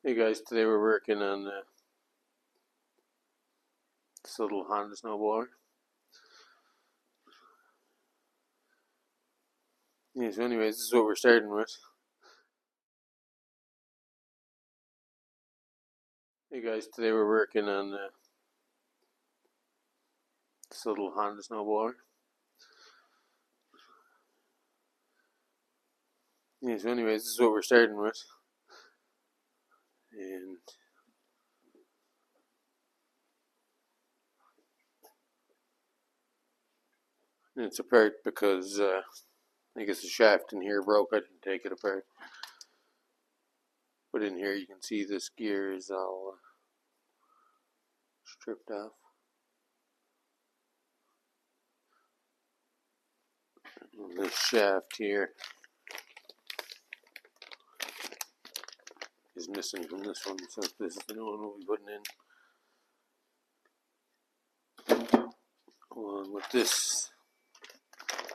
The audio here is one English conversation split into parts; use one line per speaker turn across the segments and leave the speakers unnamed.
Hey guys, today we're working on this little Honda Snowblower. Yeah, so anyways, this is what we're starting with. Hey guys, today we're working on this little Honda Snowblower. Yeah, so anyways, this is what we're starting with. And it's apart because I guess the shaft in here broke. I didn't take it apart. But in here you can see this gear is all stripped off. And this shaft here is missing from this one, so this is the new one we'll be putting in. Along with this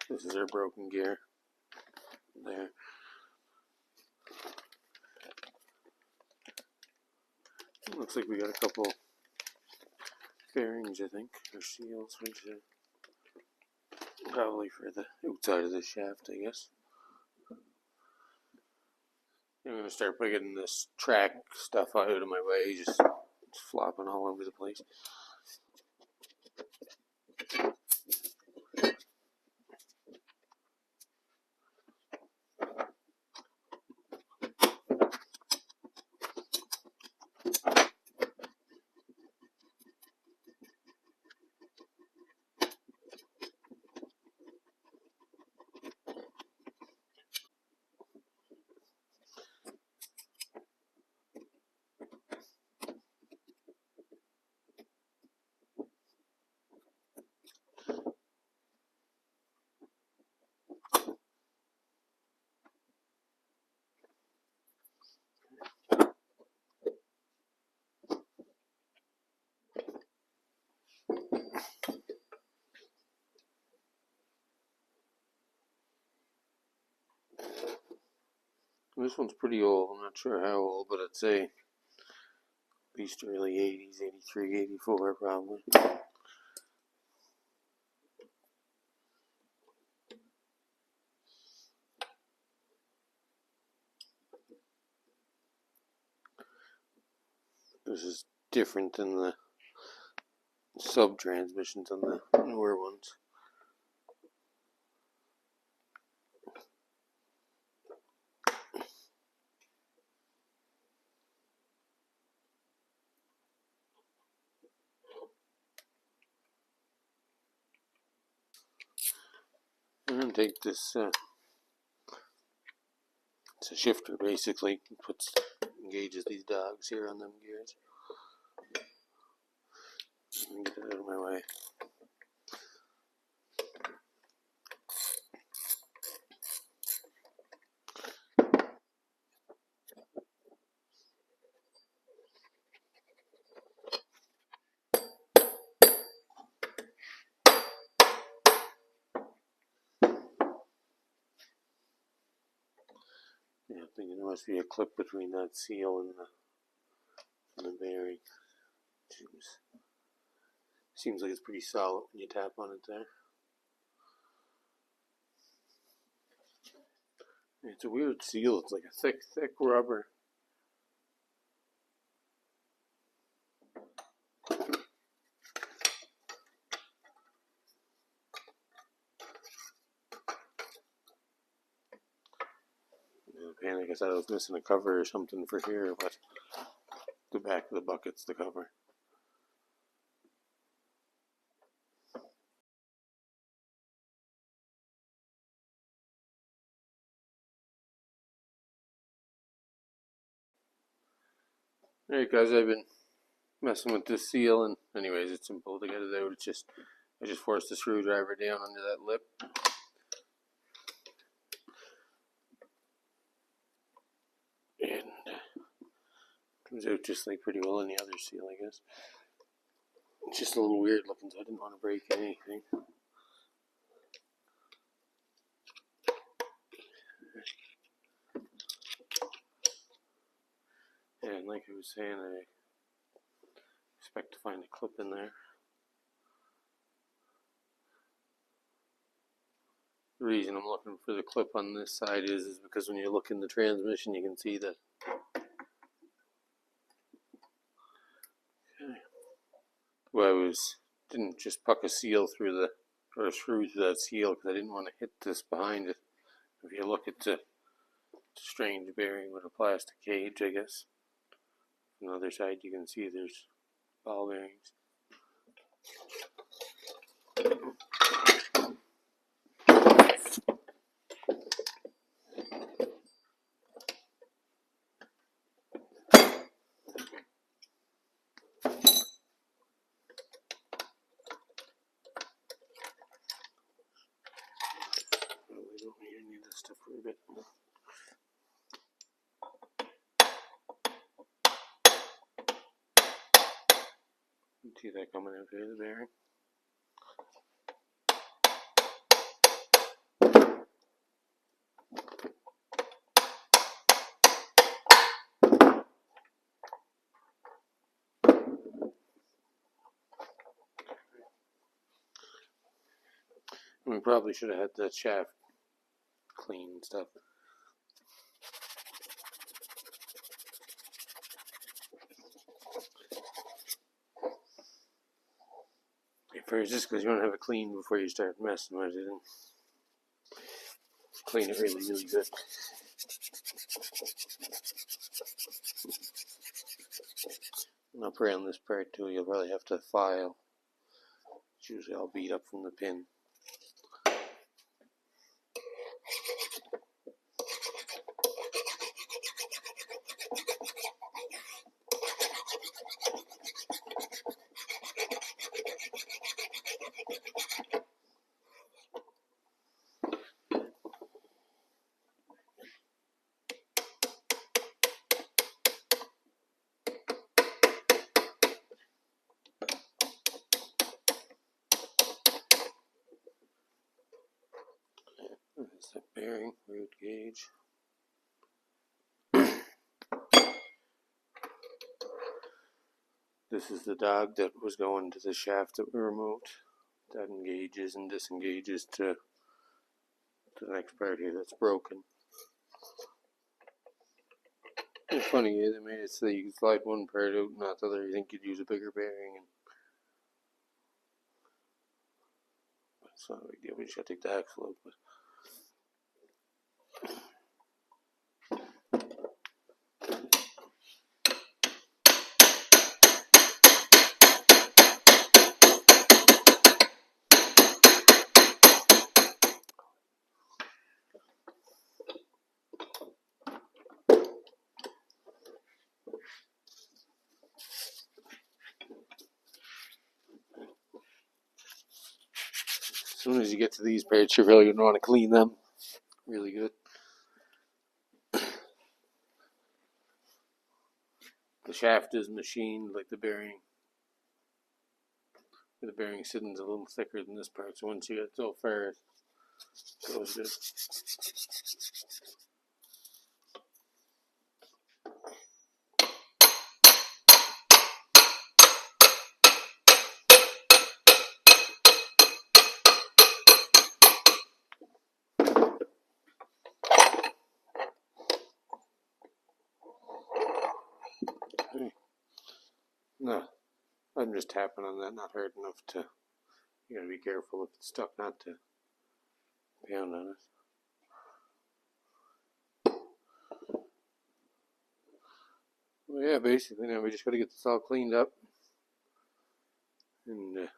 is our broken gear there. It looks like we got a couple bearings, I think, or seals, which are probably for the outside of the shaft, I guess. I'm going to start by getting this track stuff out of my way, just flopping all over the place. This one's pretty old. I'm not sure how old, but I'd say at least early 80s, 83, 84 probably. This is different than the sub-transmissions on the newer ones. I'm going to take this, it's a shifter basically, engages these dogs here on them gears. Let me get it out of my way. Yeah, I'm thinking there must be a clip between that seal and the bearing. Seems like it's pretty solid when you tap on it there. It's a weird seal. It's like a thick rubber. Panic, I thought I was missing a cover or something for here, but the back of the bucket's the cover. Alright guys, I've been messing with this seal, and anyways, it's simple to get it out. I just forced the screwdriver down under that lip. And comes out just like pretty well any other seal, I guess. It's just a little weird looking, so I didn't want to break anything. And And like I was saying, I expect to find a clip in there. The reason I'm looking for the clip on this side is because when you look in the transmission, you can see that. Okay. Well, didn't just puck a seal through the, or a screw through that seal because I didn't want to hit this behind it. If you look at the strange bearing with a plastic cage, I guess. On the other side, you can see there's ball bearings. We don't need any of this stuff for a bit. You can see that coming out here, the bearing. We probably should have had that shaft clean and stuff. First, just because you want to have it clean before you start messing with it, and clean it really, really good. And up around this part too, you'll probably have to file. It's usually all beat up from the pin. That's the bearing, root gauge. This is the dog that was going to the shaft that we removed. That engages and disengages to the next part here that's broken. It's funny, they made it so you can slide one part out, not the other. You think you'd use a bigger bearing, and it's not a big deal. We just gotta take the axle out. But as soon as you get to these parts, you're really going to want to clean them really good. The shaft is machined like the bearing. The bearing sitting's a little thicker than this part, so once you get so far, it goes good. No, I'm just tapping on that, not hard enough to. You gotta be careful if it's stuck not to pound on it. Well, yeah, basically now we just gotta get this all cleaned up and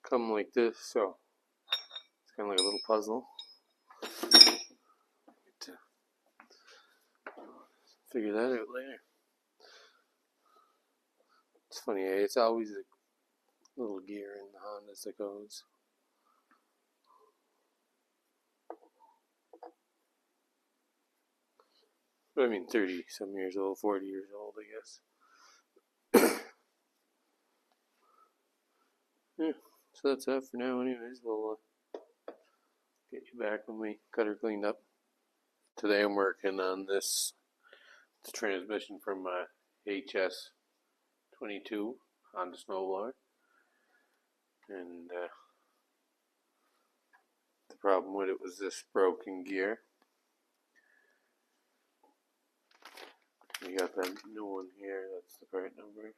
come like this. So it's kind of like a little puzzle. To figure that out later. It's funny, it's always a little gear in the Hondas that goes. But I mean 30 some years old, 40 years old, I guess. Yeah, so that's that for now anyways. We'll get you back when we got her cleaned up. Today I'm working on this the transmission from my HS522 Honda Snowblower, and the problem with it was this broken gear. We got that new one here, that's the part number.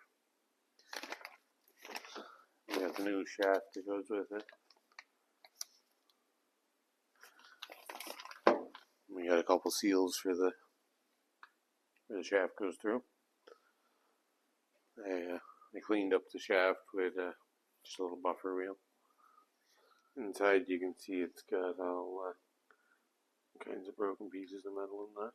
We got the new shaft that goes with it. We got a couple seals for where the shaft goes through. I cleaned up the shaft with just a little buffer wheel. Inside you can see it's got all kinds of broken pieces of metal in that.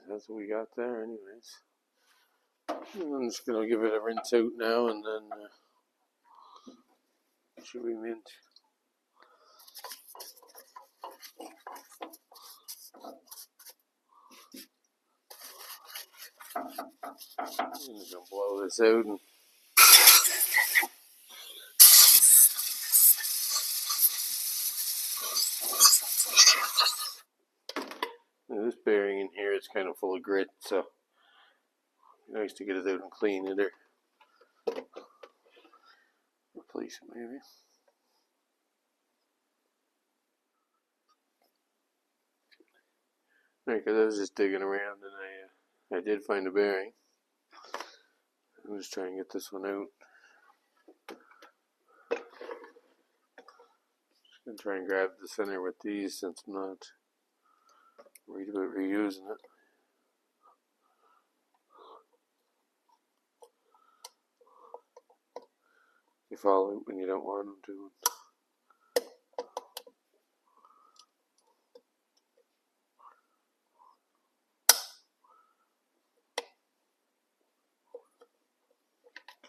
That's what we got there anyways. And I'm just going to give it a rinse out now, and then it should be mint. I'm just going to blow this out and this bearing in here is kind of full of grit, so it'd be nice to get it out and clean it or replace it maybe. Right, because I was just digging around and I did find a bearing. I'm just trying to get this one out. Just going to try and grab the center with these since I'm not worried about reusing it. You fall out when you don't want them to.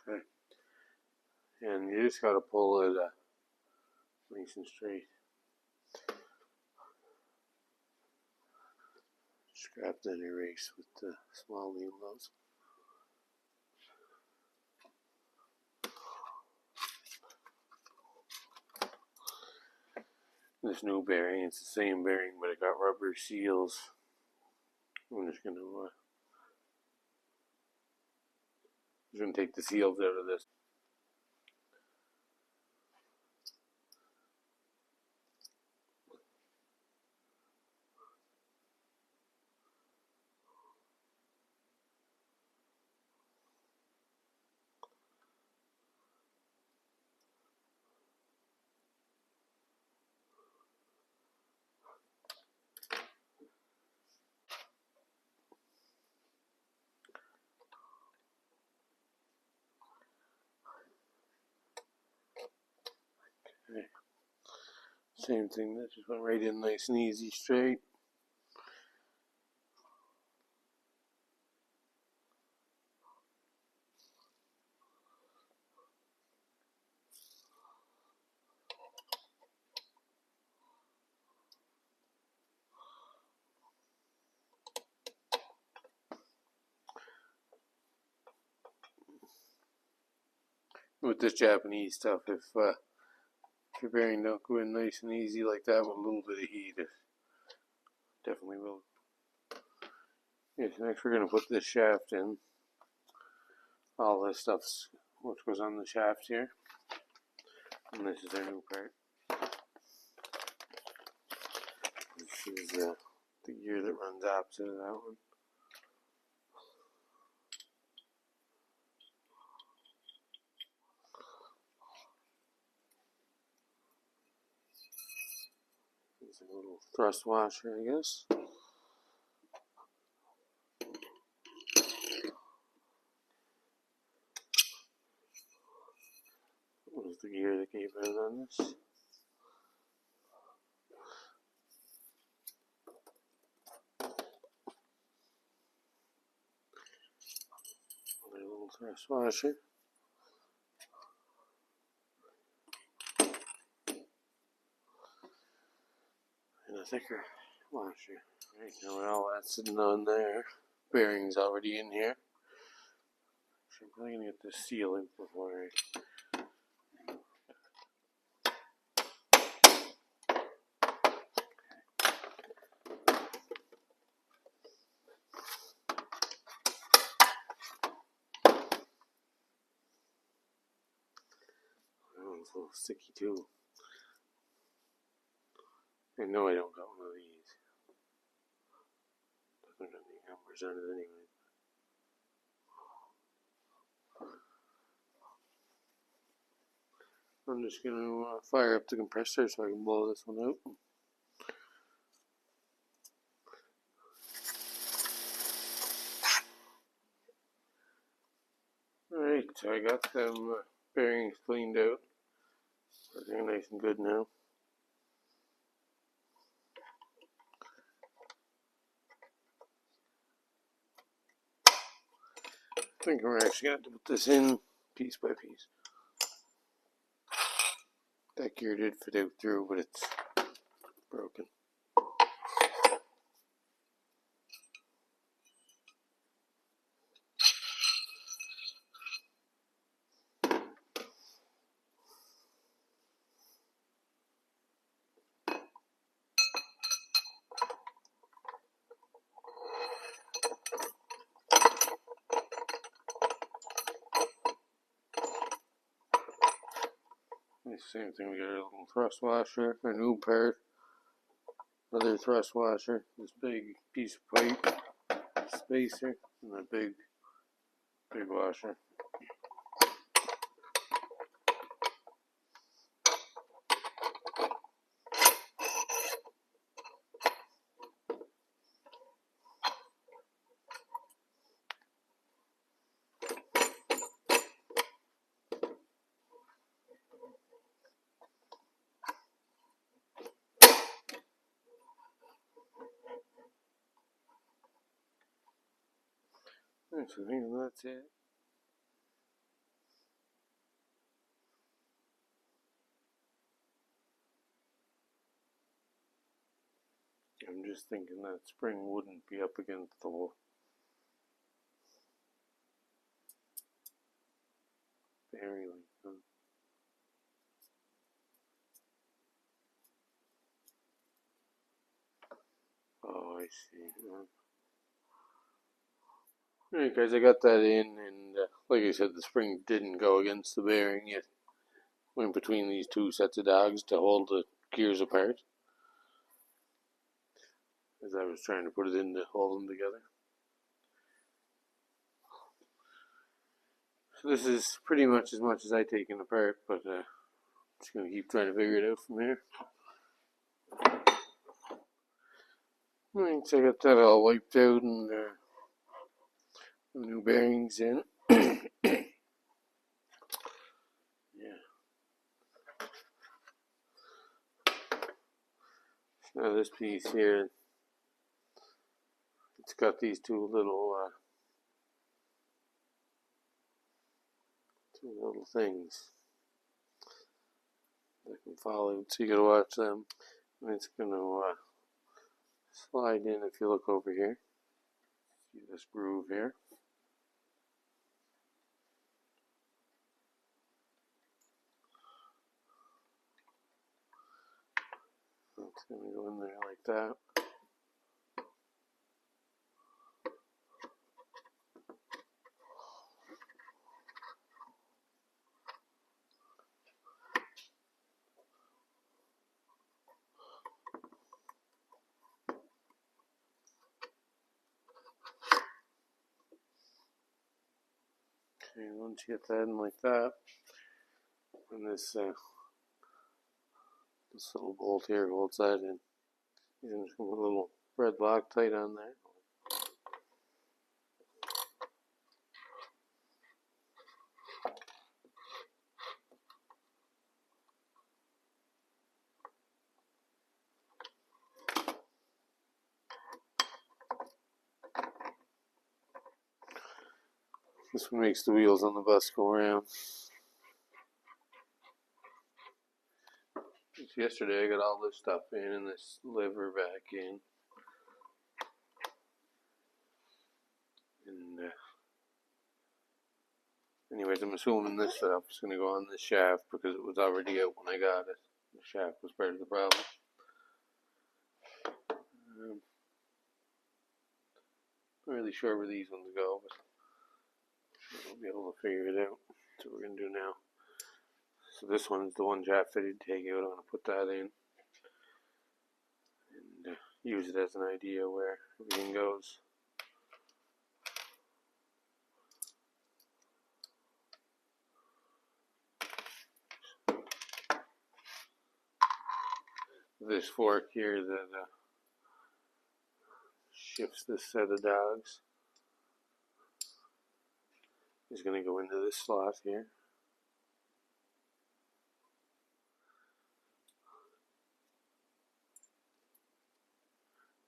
Okay. And you just got to pull it nice and straight. Scrap then erase with the small needle nose. This new bearing, it's the same bearing, but it got rubber seals. I'm just going to take the seals out of this. Okay. Same thing, that just went right in nice and easy, straight. With this Japanese stuff, if your bearing don't go in nice and easy like that with a little bit of heat, it definitely will. Okay, so next we're going to put this shaft in. All this stuff's what goes on the shaft here. And this is our new part. This is the gear that runs opposite of that one. It's a little thrust washer, I guess. What was the gear that gave out on this? A little thrust washer. And a thicker washer. Right now, with all that's sitting on there, bearings already in here. So I'm probably gonna get this seal in before I. Oh, it's a little sticky too. I know I don't got one of these. Doesn't have any numbers on it anyway. I'm just going to fire up the compressor so I can blow this one out. Alright, so I got them bearings cleaned out. They're nice and good now. I think we're actually going to have to put this in piece by piece. That gear did fit out through, but it's broken. Same thing, we got a little thrust washer, a new part, another thrust washer, this big piece of pipe, spacer, and a big washer. So I think that's it. I'm just thinking that spring wouldn't be up against the bearing like that. Oh, I see. Alright guys, I got that in, and like I said, the spring didn't go against the bearing yet. Went between these two sets of dogs to hold the gears apart, as I was trying to put it in to hold them together. So this is pretty much as I take it apart, but just going to keep trying to figure it out from here. Alright, so I got that all wiped out and new bearings in. Now this piece here, it's got these two little things that can fall out, so you gotta watch them. And it's gonna slide in if you look over here. See this groove here. It's gonna go in there like that. Okay, once you get that in like that, and this little bolt here holds that in. You just put a little red Loctite on there. This one makes the wheels on the bus go around. Yesterday I got all this stuff in and this lever back in. Anyways, I'm assuming this stuff is going to go on this shaft because it was already out when I got it. The shaft was part of the problem. Not really sure where these ones go, but we'll be able to figure it out. That's what we're going to do now. So this one is the one shaft I did take out. I'm going to put that in and use it as an idea where everything goes. This fork here that shifts this set of dogs is going to go into this slot here.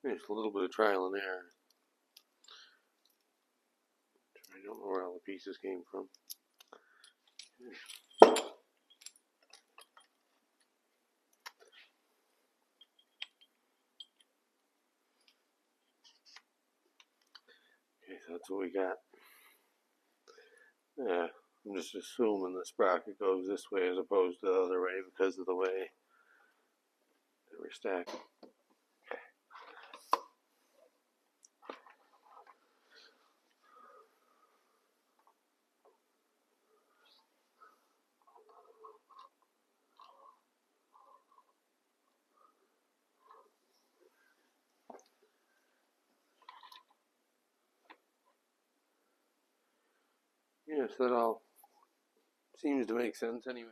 There's a little bit of trial and error. I don't know where all the pieces came from. Okay, so that's what we got. I'm just assuming the sprocket goes this way as opposed to the other way because of the way they were stacked. Yes, that all seems to make sense anyway.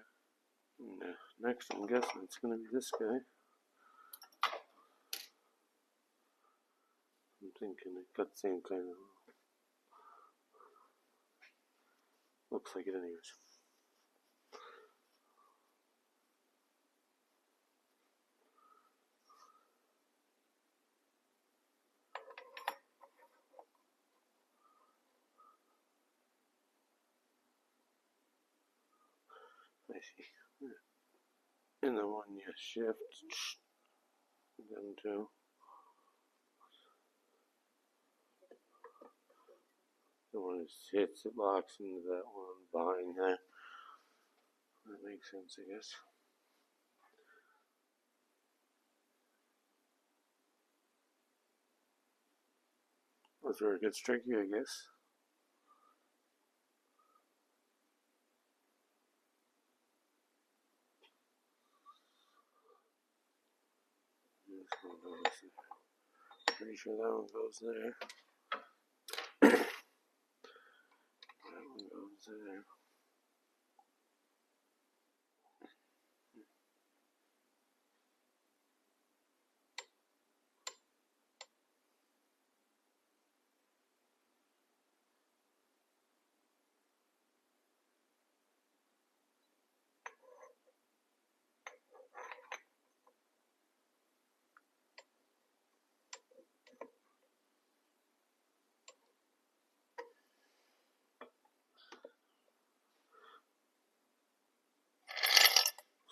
And, next, I'm guessing it's going to be this guy. I'm thinking it got the same kind of. Looks like it, anyways. I see. And the one you shift them to. The one that hits, it locks into that one behind there. That makes sense, I guess. That's where it gets tricky, I guess. Pretty sure that one goes there. That one goes there.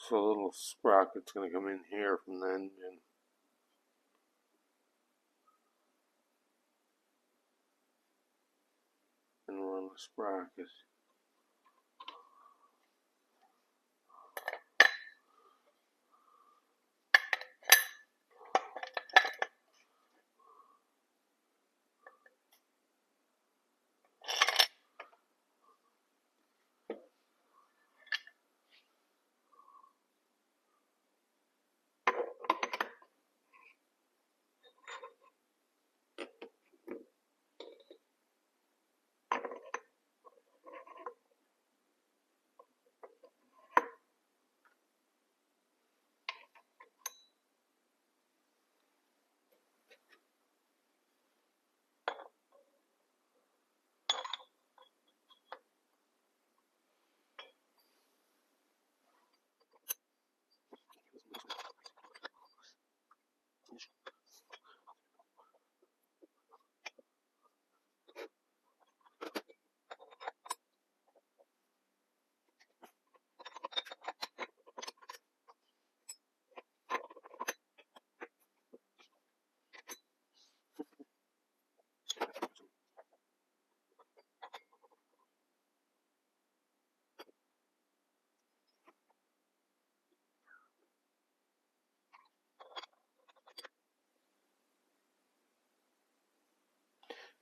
So a little sprocket's going to come in here from the engine. And run the sprocket.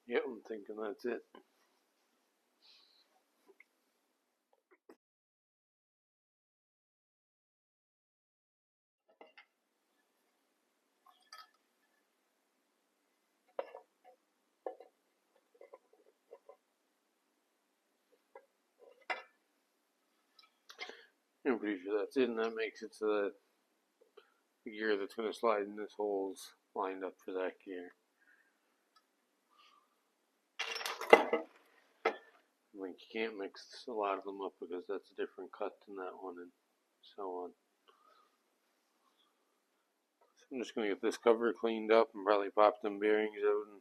Yep, I'm thinking that's it. I'm pretty sure that's it, and that makes it so that the gear that's going to slide in this hole's lined up for that gear. Like, you can't mix a lot of them up because that's a different cut than that one, and so on. So I'm just going to get this cover cleaned up and probably pop them bearings out and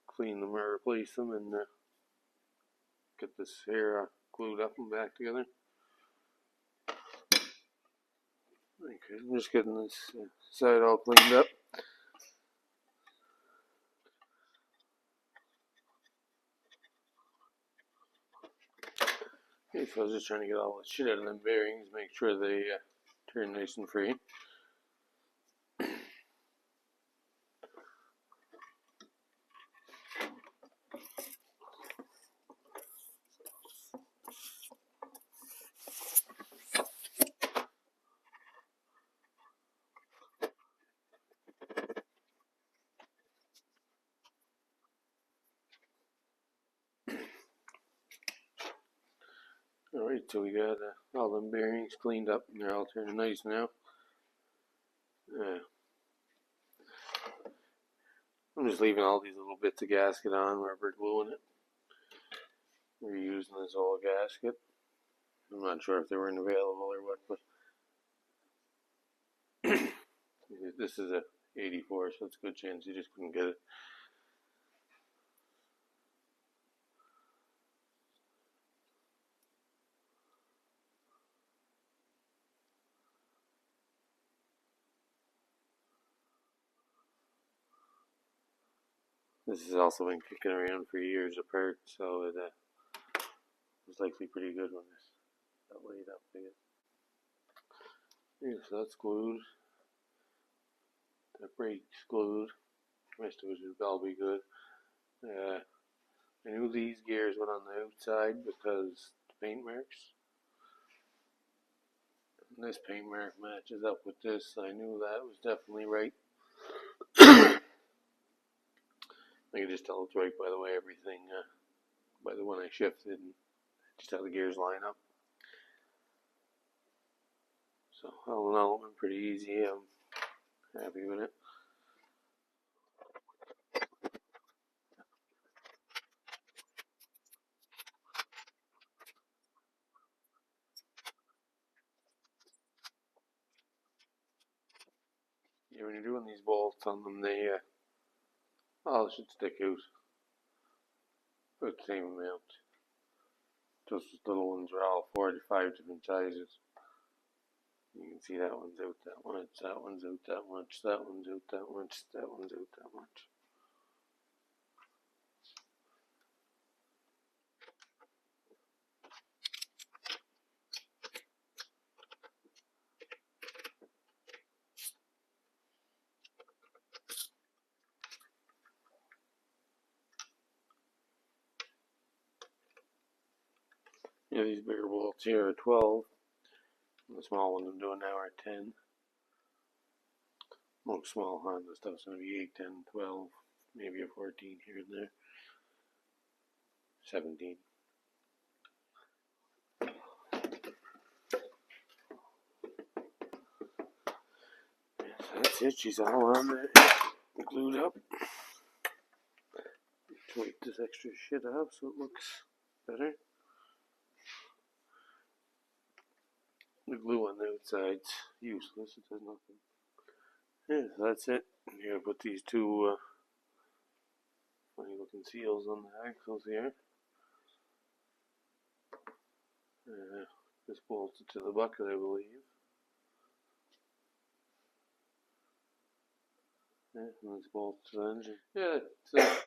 clean them or replace them, and get this here glued up and back together. Okay, I'm just getting this side all cleaned up. Okay, so I was just trying to get all the shit out of them bearings, make sure they turn nice and free. Alright, so we got all them bearings cleaned up and they're all turning nice now. I'm just leaving all these little bits of gasket on, rubber gluing it. We're using this old gasket. I'm not sure if they weren't available or what, but this is a 84, so it's a good chance you just couldn't get it. This has also been kicking around for years apart, so it was likely pretty good when this got laid up, I guess. Yeah, so that's glued. That brake's glued. The rest of it should all be good. I knew these gears went on the outside because the paint marks. And this paint mark matches up with this, so I knew that was definitely right. I could just tell it's right by the way everything, by the one I shifted, and just how the gears line up. So all in all, it went pretty easy. I'm happy with it. Yeah, when you're doing these bolts on them, they all should stick out about the same amount. Just the little ones are all 4 to 5 different sizes. You can see that one's out that much, that one's out that much, that one's out that much, that one's out that much. Yeah, these bigger bolts here are 12. The small ones I'm doing now are 10. Most small Honda stuff's going to be 8, 10, 12, maybe a 14 here and there. 17. So that's it, she's all on there, glued up. Wipe this extra shit off so it looks better. The glue on the outside's useless, it does nothing. Yeah, so that's it. I'm going to put these two funny looking seals on the axles here. This bolts it to the bucket, I believe. Yeah, and this bolts to the engine. Yeah, so